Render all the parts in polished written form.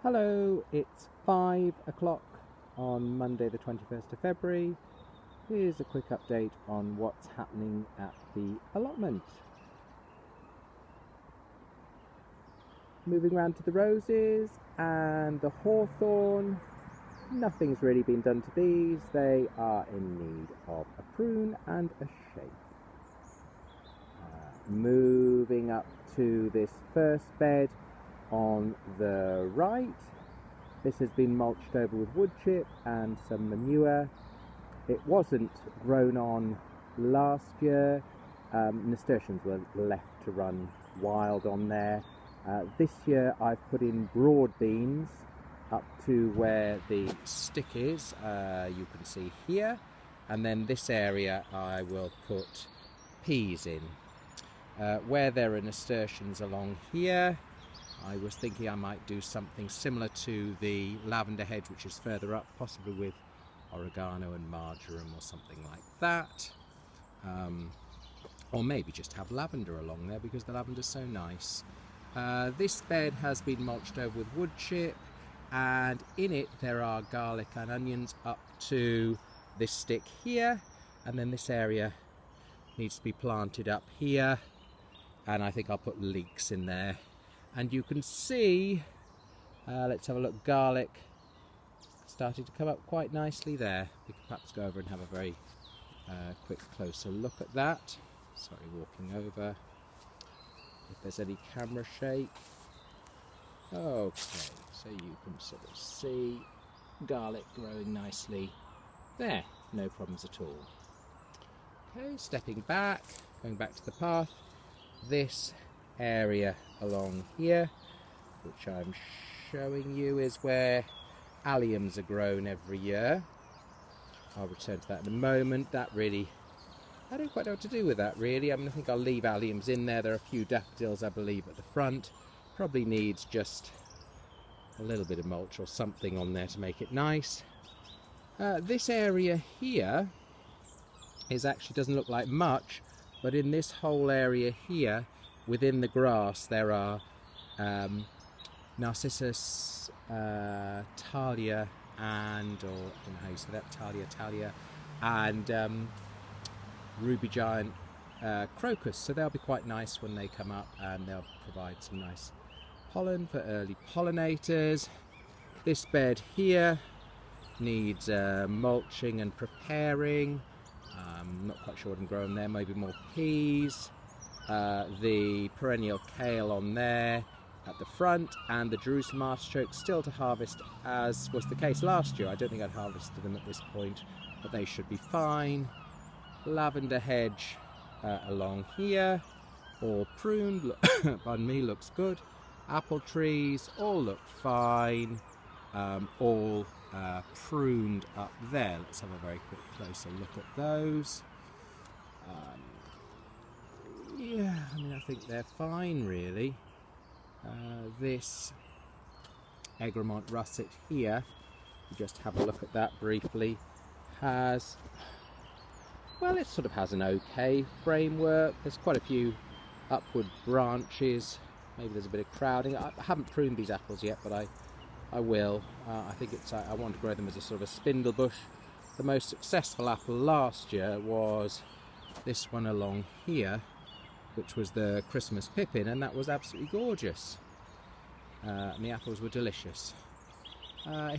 Hello, it's 5 o'clock on Monday the 21st of February. Here's a quick update on what's happening at the allotment. Moving round to the roses and the hawthorn. Nothing's really been done to these. They are in need of a prune and a shake. Moving up to this first bed on the right, this has been mulched over with wood chip and some manure. It wasn't grown on last year. Nasturtiums were left to run wild on there. This year I've put in broad beans up to where the stick is, you can see here, and then this area I will put peas in. Where there are nasturtiums along here, I was thinking I might do something similar to the lavender hedge, which is further up, possibly with oregano and marjoram or something like that. Or maybe just have lavender along there because the lavender's so nice. This bed has been mulched over with wood chip, and in it there are garlic and onions up to this stick here, and then this area needs to be planted up here, and I think I'll put leeks in there. And you can see, let's have a look, garlic started to come up quite nicely there. We could perhaps go over and have a very quick closer look at that. Sorry, walking over. If there's any camera shake. Okay, so you can sort of see garlic growing nicely there, no problems at all. Okay, stepping back, going back to the path. This area along here, which I'm showing you, is where alliums are grown every year. I'll return to that in a moment. That really, I don't quite know what to do with that really. I think I'll leave alliums in there. There are a few daffodils I believe at the front. Probably needs just a little bit of mulch or something on there to make it nice. This area here actually doesn't look like much, but in this whole area here within the grass there are Narcissus Thalia and, or I don't know how you say that, Thalia, and Ruby Giant Crocus, so they'll be quite nice when they come up, and they'll provide some nice pollen for early pollinators. This bed here needs mulching and preparing. Not quite sure what I'm growing there, maybe more peas. The perennial kale on there at the front, and the Jerusalem artichokes still to harvest, as was the case last year. I don't think I'd harvested them at this point, but they should be fine. Lavender hedge along here, all pruned, pardon me, looks good. Apple trees all look fine, all pruned up there. Let's have a very quick closer look at those. Yeah, I mean, I think they're fine really. This Egremont russet here, you just have a look at that briefly, has, well, it sort of has an okay framework. There's quite a few upward branches. Maybe there's a bit of crowding. I haven't pruned these apples yet, but I will. I think I want to grow them as a sort of a spindle bush. The most successful apple last year was this one along here, which was the Christmas pippin, and that was absolutely gorgeous. And the apples were delicious.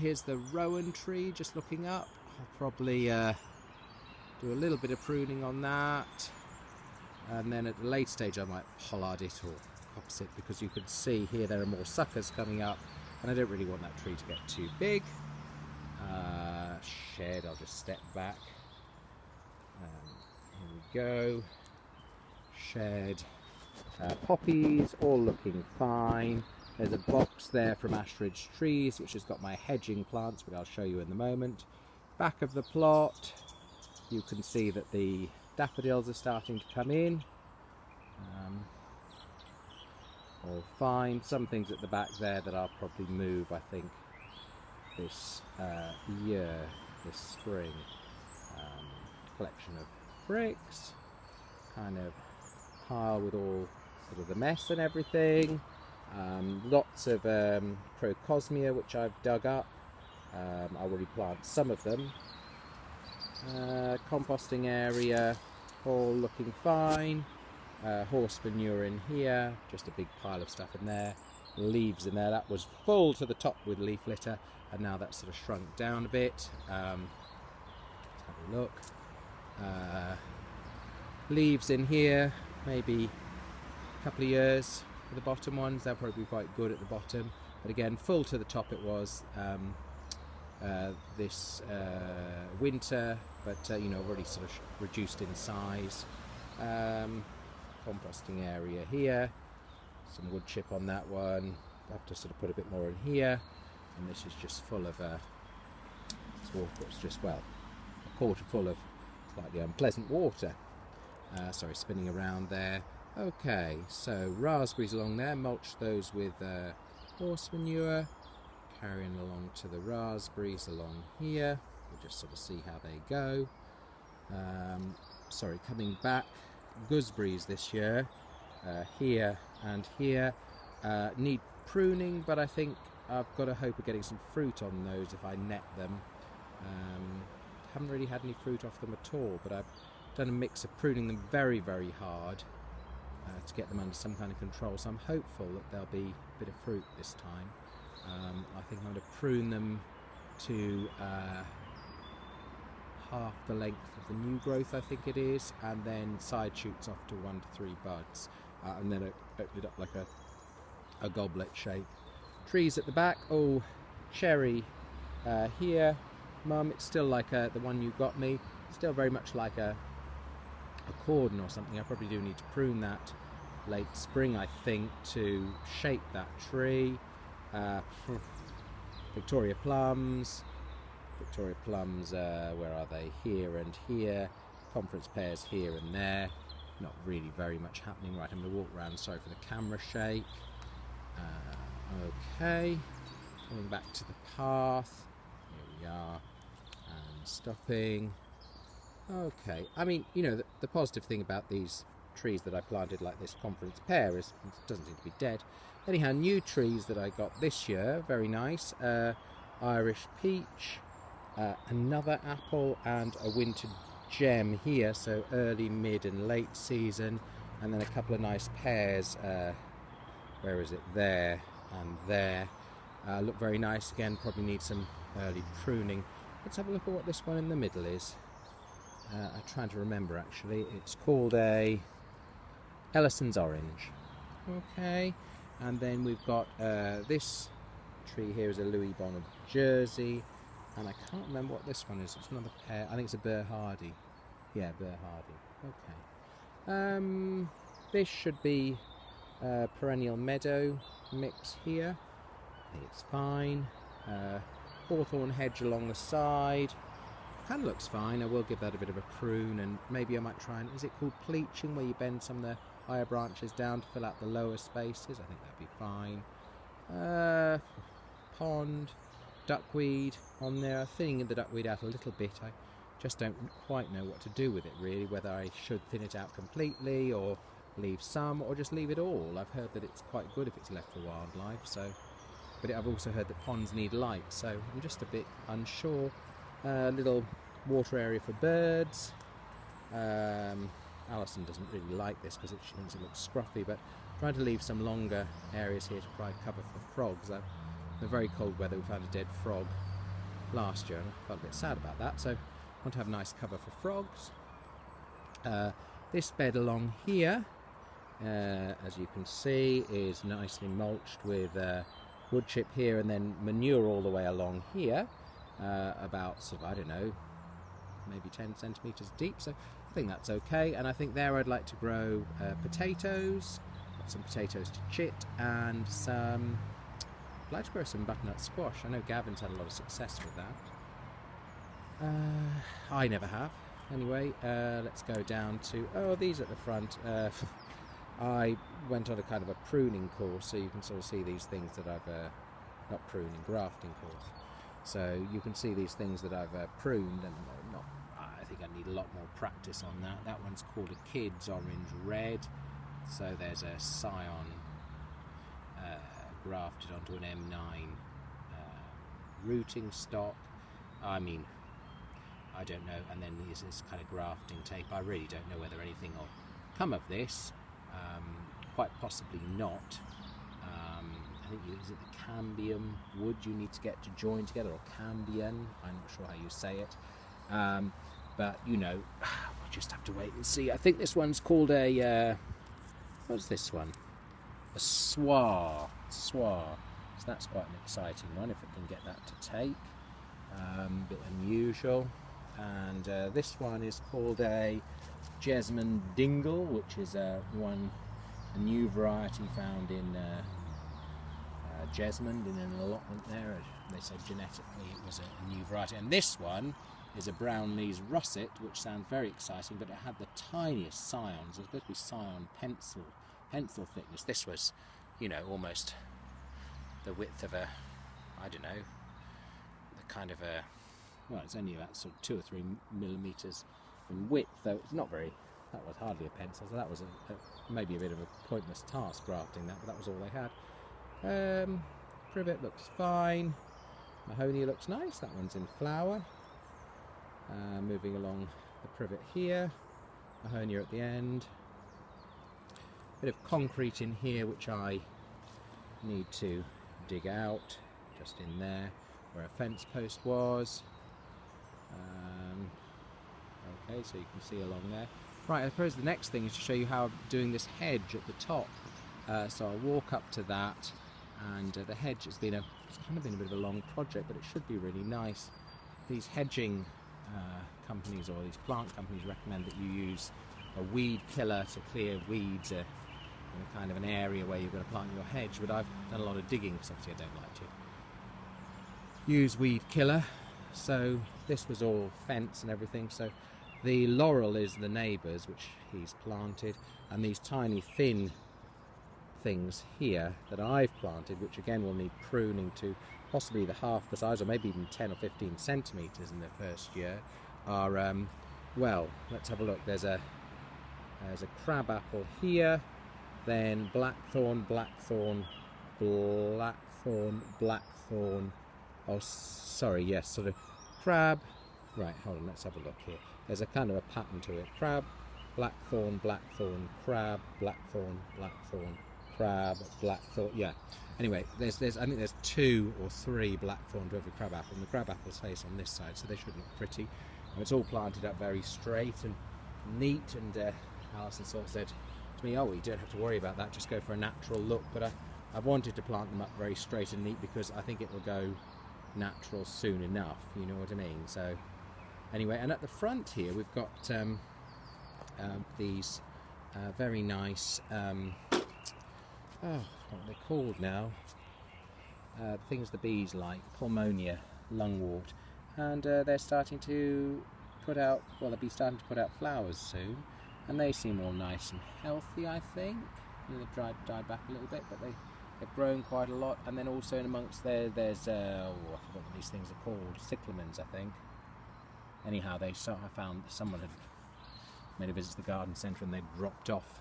Here's the rowan tree just looking up. I'll probably do a little bit of pruning on that, and then at a later stage I might pollard it or copse it, because you can see here there are more suckers coming up, and I don't really want that tree to get too big. Shed, I'll just step back. Here we go. Shed. Poppies, all looking fine. There's a box there from Ashridge Trees, which has got my hedging plants, which I'll show you in a moment. Back of the plot, you can see that the daffodils are starting to come in. All fine. Some things at the back there that I'll probably move, I think, this this spring. Collection of bricks, kind of pile with all sort of the mess and everything. Lots of Crocosmia, which I've dug up. I'll replant some of them. Composting area, all looking fine. Horse manure in here, just a big pile of stuff in there. Leaves in there, that was full to the top with leaf litter, and now that's sort of shrunk down a bit. Let's have a look. Leaves in here, maybe a couple of years for the bottom ones. They'll probably be quite good at the bottom, but again, full to the top it was this winter, but already sort of reduced in size. Composting area here, some wood chip on that one. I have to sort of put a bit more in here, and this is just full of it's just, well, a quarter full of slightly unpleasant water. Sorry, spinning around there. Okay, so raspberries along there, mulch those with horse manure. Carrying along to the raspberries along here. We'll just sort of see how they go. Sorry, coming back, gooseberries this year, here and here, need pruning, but I think I've got a hope of getting some fruit on those if I net them. Haven't really had any fruit off them at all, but I've done a mix of pruning them very, very hard to get them under some kind of control, so I'm hopeful that there'll be a bit of fruit this time. I think I'm going to prune them to half the length of the new growth, I think it is, and then side shoots off to 1 to 3 buds, and then open it up like a goblet shape. Trees at the back, oh, cherry here. Mum, it's still like the one you got me, still very much like a cordon or something. I probably do need to prune that late spring, I think, to shape that tree. Victoria plums, where are they? Here and here. Conference pears here and there. Not really very much happening. Right, I'm going to walk around, sorry for the camera shake. Okay, coming back to the path. Here we are, and stopping. Okay, I mean, the positive thing about these trees that I planted like this conference pear is it doesn't seem to be dead. Anyhow, new trees that I got this year, very nice. Irish peach, another apple, and a winter gem here, so early, mid and late season, and then a couple of nice pears. Where is it? There and there. Look very nice again, probably need some early pruning. Let's have a look at what this one in the middle is. I'm trying to remember actually. It's called a Ellison's Orange. Okay. And then we've got this tree here is a Louis Bon of Jersey, and I can't remember what this one is. It's another pear. I think it's a Burr Hardy. Yeah, Burr Hardy. Okay. This should be perennial meadow mix here. I think it's fine. Hawthorn hedge along the side. Kind of looks fine. I will give that a bit of a prune, and maybe I might try and, is it called pleaching, where you bend some of the higher branches down to fill out the lower spaces? I think that'd be fine. Pond, duckweed on there. I'm thinning the duckweed out a little bit. I just don't quite know what to do with it really, whether I should thin it out completely or leave some or just leave it all. I've heard that it's quite good if it's left for wildlife, but I've also heard that ponds need light, so I'm just a bit unsure. Little water area for birds. Alison doesn't really like this because she thinks it looks scruffy, but trying to leave some longer areas here to provide cover for frogs. In the very cold weather we found a dead frog last year and I felt a bit sad about that, so I want to have nice cover for frogs. This bed along here, as you can see, is nicely mulched with wood chip here and then manure all the way along here, about sort of, I don't know, maybe 10 centimetres deep, so I think that's okay. And I think there I'd like to grow potatoes, got some potatoes to chit, and some, I'd like to grow some butternut squash. I know Gavin's had a lot of success with that. I never have. Anyway, let's go down to, these at the front. I went on a kind of a pruning course, so you can sort of see these things that I've, not pruning, grafting course. So you can see these things that I've pruned, and I think I need a lot more practice on that. That one's called a Kids Orange Red. So there's a Scion grafted onto an M9 rooting stock. I mean, I don't know. And then there's this kind of grafting tape. I really don't know whether anything will come of this. Quite possibly not. I think, is it the cambium wood you need to get to join together, or cambium? I'm not sure how you say it. But, you know, we'll just have to wait and see. I think this one's called a, what's this one? A swar. So that's quite an exciting one, if it can get that to take. Bit unusual. And this one is called a Jesmond Dingle, which is a new variety found in Jesmond in an allotment there. They said genetically it was a new variety. And this one is a Brownlee's Russet, which sounds very exciting, but it had the tiniest scions. It was supposed to be scion pencil thickness. This was, you know, almost the width of a, I don't know, the kind of a, well, it's only about sort of 2 or 3 millimetres in width, though it's not very, that was hardly a pencil, so that was maybe a bit of a pointless task grafting that, but that was all they had. Privet looks fine. Mahoney looks nice, that one's in flower. Moving along the privet here, Mahonia at the end. Bit of concrete in here which I need to dig out, just in there where a fence post was. Okay, so you can see along there. Right, I suppose the next thing is to show you how I'm doing this hedge at the top. So I'll walk up to that, and the hedge has been it's kind of been a bit of a long project, but it should be really nice. These hedging companies, or these plant companies, recommend that you use a weed killer to clear weeds in a kind of an area where you're going to plant your hedge. But I've done a lot of digging, because obviously I don't like to use weed killer. So this was all fence and everything. So the laurel is the neighbour's, which he's planted, and these tiny thin things here that I've planted, which again will need pruning to possibly the half the size, or maybe even 10 or 15 centimetres in the first year, are well, let's have a look. There's a crab apple here, then blackthorn, oh sorry, yes, sort of crab, right, hold on, let's have a look here. There's a kind of a pattern to it. Crab, blackthorn, crab, blackthorn, crab, blackthorn, yeah. Anyway, there's I think there's 2 or 3 blackthorn to every crab apple, and the crab apple's face on this side, so they should look pretty. And it's all planted up very straight and neat, and Alison sort of said to me, oh, you don't have to worry about that, just go for a natural look. But I've wanted to plant them up very straight and neat, because I think it will go natural soon enough, you know what I mean? So anyway, and at the front here we've got these very nice what are they called now? Things the bees like, Pulmonia lungwort, and they're starting to put out, well, they'll be starting to put out flowers soon, and they seem all nice and healthy, I think. You know, they've died back a little bit, but they've grown quite a lot. And then also in amongst there's I forgot what these things are called, cyclamens, I think. Anyhow, I found someone had made a visit to the garden centre, and they dropped off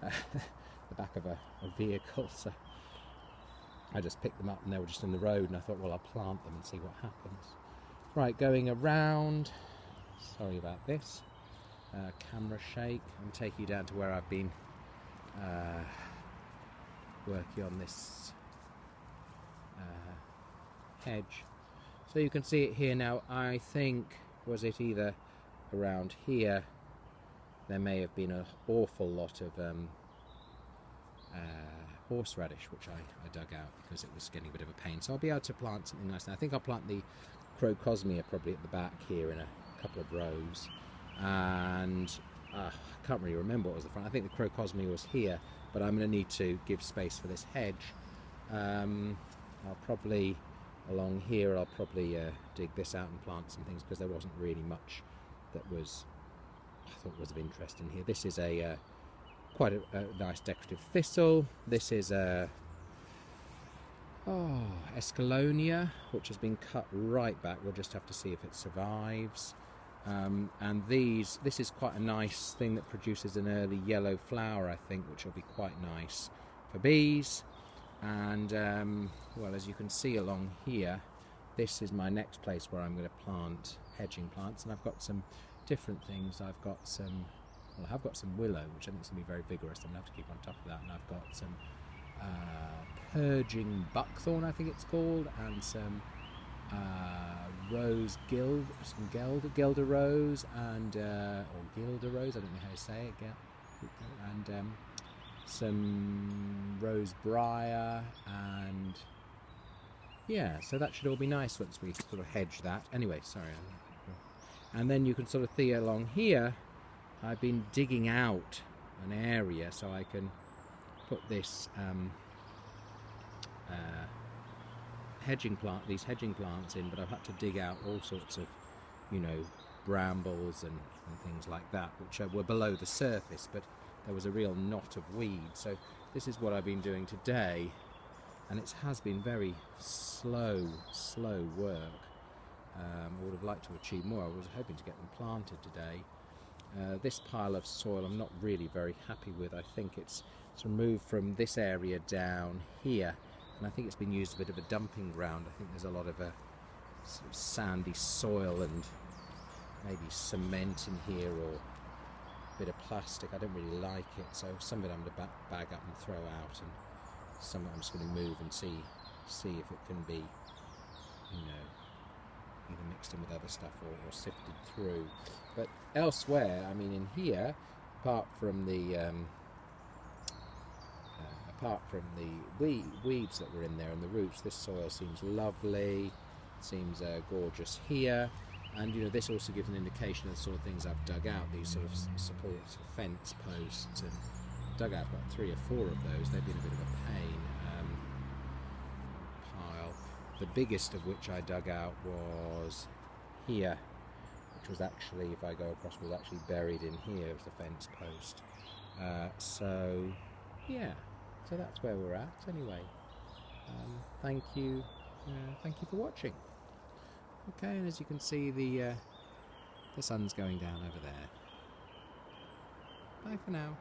the back of a vehicle, so I just picked them up, and they were just in the road, and I thought, well, I'll plant them and see what happens. Right, going around, sorry about this, camera shake. I'm taking you down to where I've been working on this hedge. So you can see it here now. I think, was it either around here, there may have been an awful lot of horseradish, which I dug out because it was getting a bit of a pain. So I'll be able to plant something nice now. I think I'll plant the Crocosmia probably at the back here in a couple of rows. And I can't really remember what was the front. I think the Crocosmia was here, but I'm going to need to give space for this hedge. I'll probably, along here, I'll probably dig this out and plant some things, because there wasn't really much that I thought was of interest in here. This is quite a nice decorative thistle. This is Escalonia, which has been cut right back. We'll just have to see if it survives. And this is quite a nice thing that produces an early yellow flower, I think, which will be quite nice for bees. And well, as you can see along here, this is my next place where I'm going to plant hedging plants, and I've got some different things. I've got some, well, I have got some willow, which I think is going to be very vigorous. I'm going to have to keep on top of that. And I've got some purging buckthorn, I think it's called, and some Guelder rose, and or Guelder rose, I don't know how to say it, and some rose briar, and yeah, so that should all be nice once we sort of hedge that. Anyway, sorry. And then you can sort of see along here, I've been digging out an area so I can put this these hedging plants in, but I've had to dig out all sorts of, you know, brambles and things like that, which were below the surface, but there was a real knot of weeds. So this is what I've been doing today, and it has been very slow work. I would have liked to achieve more. I was hoping to get them planted today. This pile of soil I'm not really very happy with. I think it's moved from this area down here, and I think it's been used as a bit of a dumping ground. I think there's a lot of sort of sandy soil and maybe cement in here, or a bit of plastic. I don't really like it, so some of it I'm going to bag up and throw out, and some of it I'm just going to move and see if it can be, you know, either mixed in with other stuff or sifted through. But elsewhere, I mean, in here, apart from the weeds that were in there and the roots, this soil seems lovely, seems gorgeous here. And you know, this also gives an indication of the sort of things I've dug out, these sort of supports for fence posts, and dug out about 3 or 4 of those. They've been a bit of a pain. Pile. The biggest of which I dug out was here, which was actually, if I go across, was actually buried in here as the fence post. So yeah, so that's where we're at anyway. Thank you for watching. Okay, and as you can see, the sun's going down over there. Bye for now.